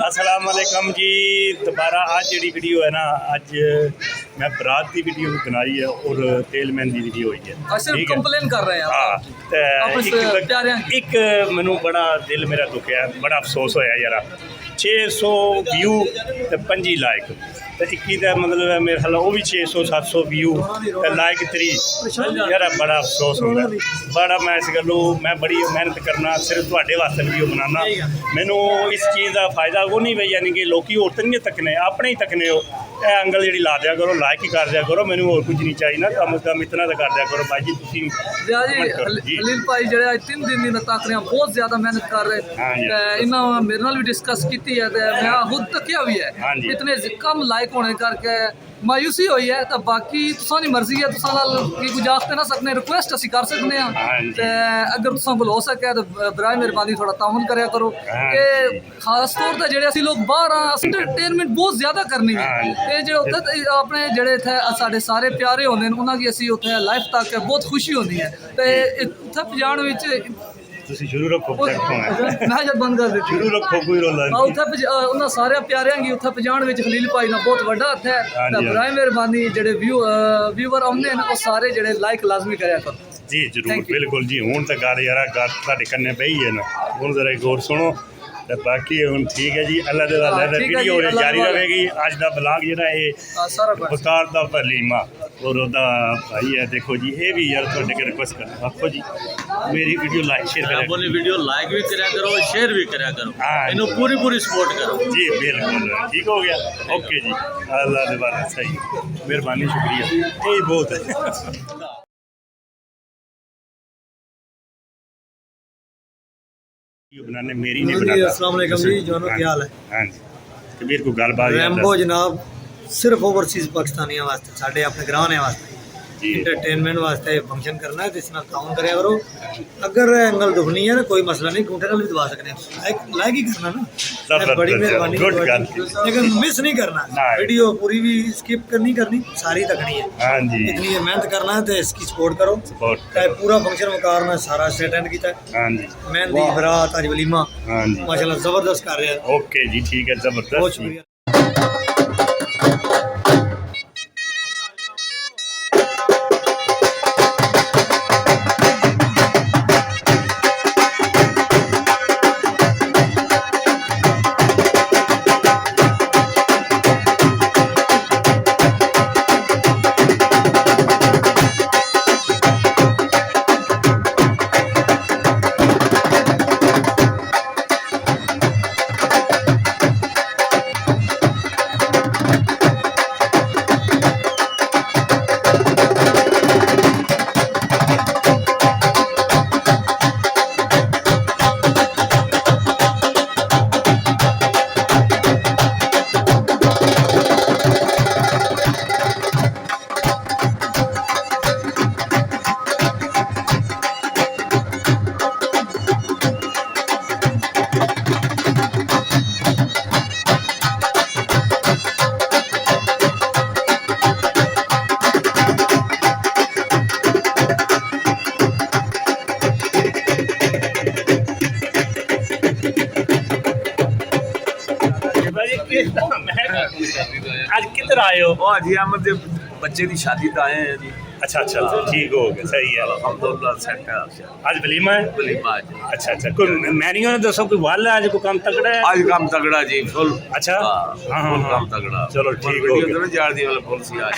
अस्सलाम वालेकुम जी। दोबारा आज जी वीडियो है ना, अज मैं बरात की वीडियो बनाई है और तेल मैन की वीडियो हुई है। सिर्फ कंप्लेन कर रहे हैं। एक मैनू बड़ा दिल मेरा दुखिया, बड़ा अफसोस होया यार। 600 व्यू ते 25 लाइक ते 21 का मतलब मेरे ख्याल वो भी 600-700 व्यू ते लाइक 3 यार, बड़ा अफसोस होंदा बड़ा। मैं इस गल्लों मैं बड़ी मेहनत करना, सिर्फ तुहाडे वास्ते वीडियो बनाना। मैनू इस चीज़ का फायदा वो नहीं भाई, यानी कि लोग होर तो नहीं तकने, अपने ही तकने हो। एंगल जी ला दिया करो, लाइक ही कर दिया करो, मैनू होर कुछ नहीं चाहिए ना। कम से कम इतना तो कर दिया करो भाई जी। तुसीं हलील भाई जो 3 दिन तक रहे बहुत ज़्यादा मेहनत कर रहे, इन्होंने मेरे नाल भी डिस्कस की है, मैं खुद तकिया भी है। इतने कम लाइक होने करके मायूसी हुई है। तो बाकी तुसां दी मर्जी है, तुसां नाल कुछ आख ना सकने, रिक्वेस्ट असीं कर सकने हैं। अगर तुसां कोल हो सके तो बराए मेहरबानी थोड़ा ताउन करया करो। कि खास तौर पर जेह्ड़े असीं लोग बाहर एंटरटेनमेंट बहुत ज़्यादा करनी है। ते जो अपने जेह्ड़े इत्थै साढ़े सारे प्यारे होंदे न, उन्हां गी असीं उत्थै लाइफ तक बहुत खुशी होंदी है। ते उत्थै पजाण विच तुसीं शुरू रखो, मैं जब बंद कर देती शुरू रखो, कोई रोला नहीं। उत्थै उन्हां सारे प्यारियां गी उत्थै पजाण विच खलील भाई दा बहुत वड्डा हत्थ है। ते बराए मेहरबानी जेह्ड़े व्यूअर आउंदे न, ओह सारे जेह्ड़े लाइक लाजमी करया करो जी। जरूर, बिल्कुल जी। हुण तां गल यार गल तुहाडे कन्नै पई है ना, हुण जरा गौर सुनो। तो बाकी हम ठीक है जी, अल्लाह दे वीडियो जारी रहेगी। अज का ब्लॉग जो है बकार का वलीमा और ओदा भाई है। देखो जी, ये भी यार थोड़े के रिक्वेस्ट कर आखो जी, मेरी वीडियो लाइक शेयर करो, अपनी वीडियो लाइक भी करा करो, शेयर भी करा करो। इन्हों पूरी सपोर्ट करो जी। बिल्कुल ठीक हो गया, ओके जी। अल्लाह दे बारे सही, मेहरबानी, शुक्रिया, यही बहुत है। बनाने मेरी नहीं बनाता। अस्सलाम वालेकुम जी, जोनो क्या हाल है? हाँ जी, कबीर को गलबात रैम्बो जनाब सिर्फ ओवरसीज़ पाकिस्तानियों वास्ते, साढ़े अपने ग्राहने वास्ते इंटरटेनमेंट वास्ते फंक्शन करना है। जिस नाल ताउन करया करो। अगर एंगल दुखनी है ना, कोई मसला नहीं, घूंटे नाल भी दबा सकते हैं। लाइक ही करना ना, बड़ी मेहरबानी, लेकिन मिस नहीं करना। वीडियो पूरी भी स्किप करनी सारी तकनी है। हाँ जी, इतनी मेहनत करना है तो इसकी सपोर्ट करो। पूरा फंक्शन वकार में सारा अटेंड किया। हाँ जी, मेहंदी बरात आज वलीमा हाँ जी, माशाल्लाह जबरदस्त कर रहे हैं। ओके जी, ठीक है, जबरदस्त, बहुत शुक्रिया। आज किधर आए हो? जी अहमद बच्चे की शादी तो आए हैं जी। अच्छा, ठीक हो गया, सही है, अल्हम्दुलिल्लाह सेट है। आज वलीमा है? वलीमा आज। अच्छा, कोई मैनियो ने दसो कोई वाल है आज, कोई काम तगड़ा है आज? काम तगड़ा जी, फुल। अच्छा, हाँ, काम तगड़ा। चलो ठीक हो गया। जार दी वाला फुल सी आज।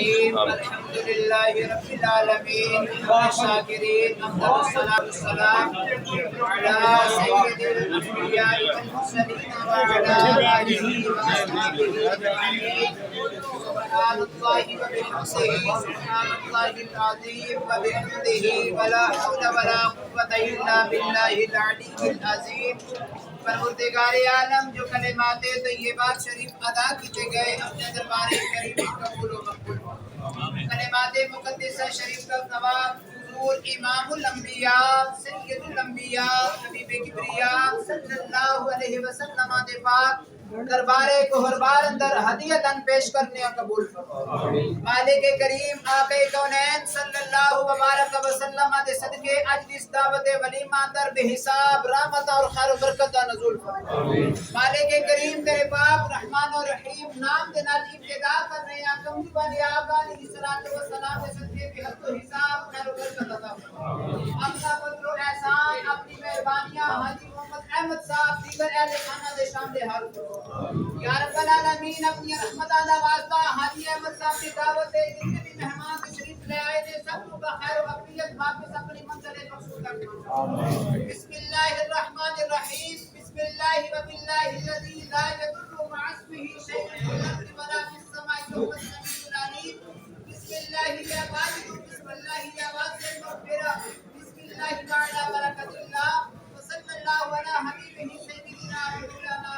الرحيم الحمد لله رب العالمين والشاكرين أفضل الصلاة والسلام على سيد الأنبياء والمرسلين وعلى آله وأصحابه أجمعين سبحان الله وبحمده سبحان الله العظيم وبحمده ولا حول ولا قوة إلا بالله العلي العظيم परवरदिगार आलम जो कलिमात तय्यबात शरीफ अदा किए गए अपने दरबार करीम कबूल व मकबूल कलिमात मुकद्दसा शरीफ का सवाब हुजूर इमामुल अंबिया सय्यदुल अंबिया हबीब किबरिया सल्लल्लाहु अलैहि वसल्लम दे पाक दरबार कोहरबार अंदर हदियतन पेश करने और कबूल फरमाओ मालिक करीम आके कौनैन सल्लल्लाहु मुबारक वसल्लम दे सदके आज इस दावत वलीमा अंदर बेहिसाब रहमत और खैर बरकत दा नज़ुल फरमाओ मालिक करीम तेरे पाक रहमान और रहीम नाम दे नाल इब्तिदा कर रहे हैं कमली वाले आका अलैहिस्सलातु वस्सलाम दे सदके बेहद तो हिसाब खैर बरकत अता फरमाओ अपना फजल और एहसान अपनी मेहरबानियां हाजी मोहम्मद अहमद साहब दीगर अहले खाना दे सामने हाल करो या रब्बल आलमीन अपनी रहमत आला वास्ता हाजी अहमद साहब की दावत है जितने भी मेहमान तशरीफ ले आए थे सबको का खैर और अफियत वापस अपनी मंजिल मकसूद तक पहुंचाओ बिस्मिल्लाहिर रहमानिर रहीम बिस्मिल्लाहि व बिल्लाहि الذي لا يضر مع اسمه شيء في الارض ولا في السماء وهو السميع العليم بسم الله يا والد بسم الله يا واسع المغفرة بسم الله وعلى بركة الله وصلى الله على حبيبه سيدنا مولانا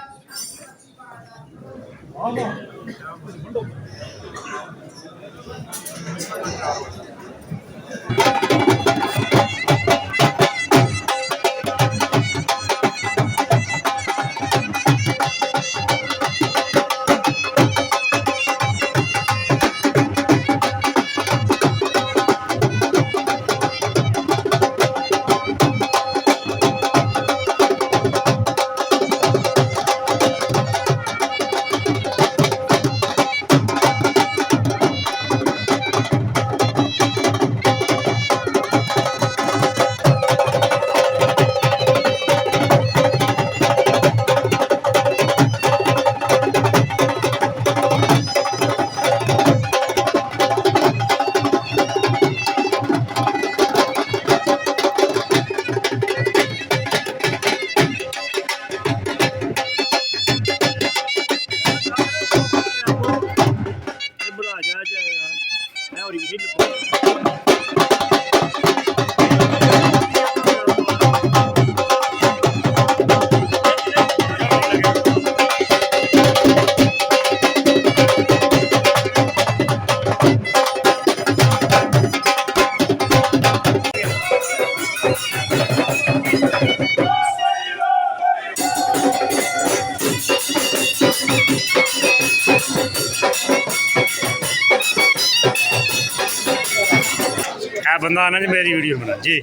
बंदा आना जी मेरी वीडियो बना जी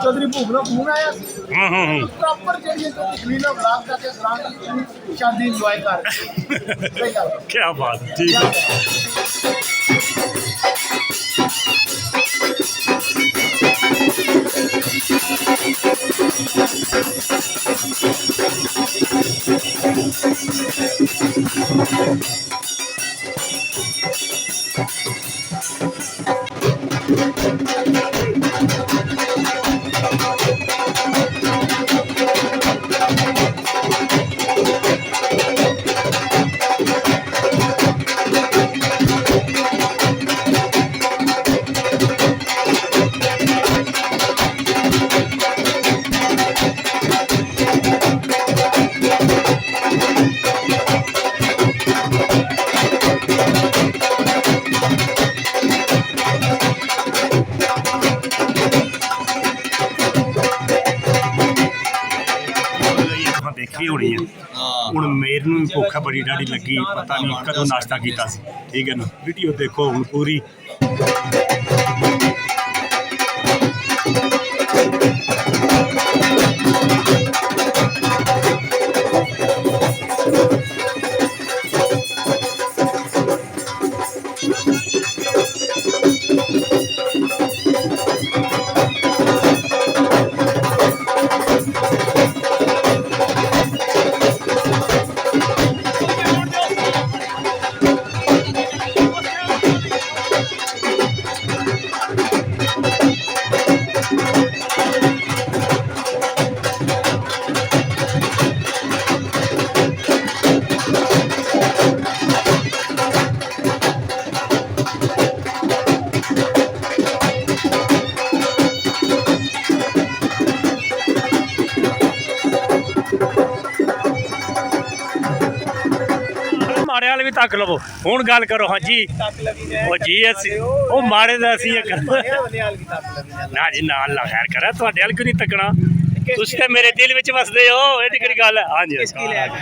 चौधरी भूख नो फोन आया प्रॉपर शादी इंजॉय कर क्या बात ठीक है देखी होनी है हूँ मेरे भी भुख बड़ी ढाड़ी लगी पता नहीं कदों नाश्ता किया ठीक है ना वीडियो देखो हूँ पूरी ਤੁਹਾਡੇ ਵਾਲ ਵੀ ਤੱਕ ਲਵੋ ਹੁਣ ਗੱਲ ਕਰੋ ਹਾਂਜੀ ਉਹ ਜੀ ਅਸੀਂ ਉਹ ਮਾੜੇ ਦਾ ਅਸੀਂ ਇਹ ਨਾ ਜੀ ਨਾਲ ਲਾ ਖੈਰ ਕਰਾ ਤੁਹਾਡੇ ਵਾਲ ਕਿਉਂ ਨਹੀਂ ਤੱਕਣਾ ਤੁਸੀਂ ਤਾਂ ਮੇਰੇ ਦਿਲ ਵਿੱਚ ਵਸਦੇ ਹੋ ਇਹ ਕਿਹੜੀ ਗੱਲ ਹੈ ਹਾਂਜੀ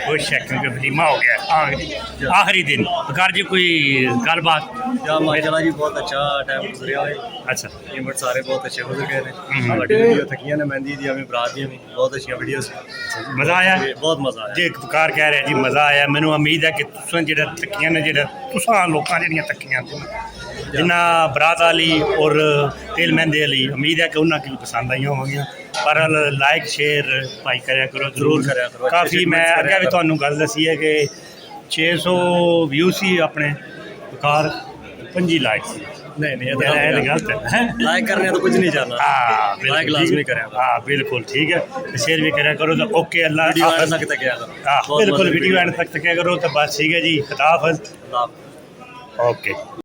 ਖੁਸ਼ ਹੈ ਕਿਉਂਕਿ ਵਲੀਮਾ ਹੋ ਗਿਆ ਆਖਰੀ ਦਿਨ ਘਰ ਜੀ ਕੋਈ ਗੱਲਬਾਤ माशाल्लाह जी बहुत अच्छा टाइम गुजरिया है अच्छा इवेंट सारे बहुत अच्छे गुजर गए ने साडी वीडियो तकियां ने मेहंदी दी हमें बरात दी हमें बहुत अच्छी वीडियोस मज़ा आया बहुत मजा आया जी कार कह रहे जी मज़ा आया मैनू उम्मीद है कि तुसां जेह्ड़ा तकियां ने जेह्ड़ा तुसां लोकां जेह्ड़ियां तकियां जिन्ना बरात वाली और तेल मेहंदी वाली उम्मीद है कि उन्होंने की पसंद आई होंगी पर लाइक शेयर भाई करया करो जरूर करया करो काफ़ी मैं अगे भी तुहानू गल दसी है कि 600 व्यू सी अपने कार 5 लाइक सी नहीं ये गलत है लाइक करने तो कुछ नहीं चाहना हाँ लाइक लाजमी करें हाँ बिल्कुल ठीक है शेयर भी करया करो तो ओके अल्लाह वीडियो एंड तक तकिया करो हाँ बिल्कुल वीडियो एंड तक तक करो तो बस ठीक है जी खुदा हाफिज़ अल्लाह ओके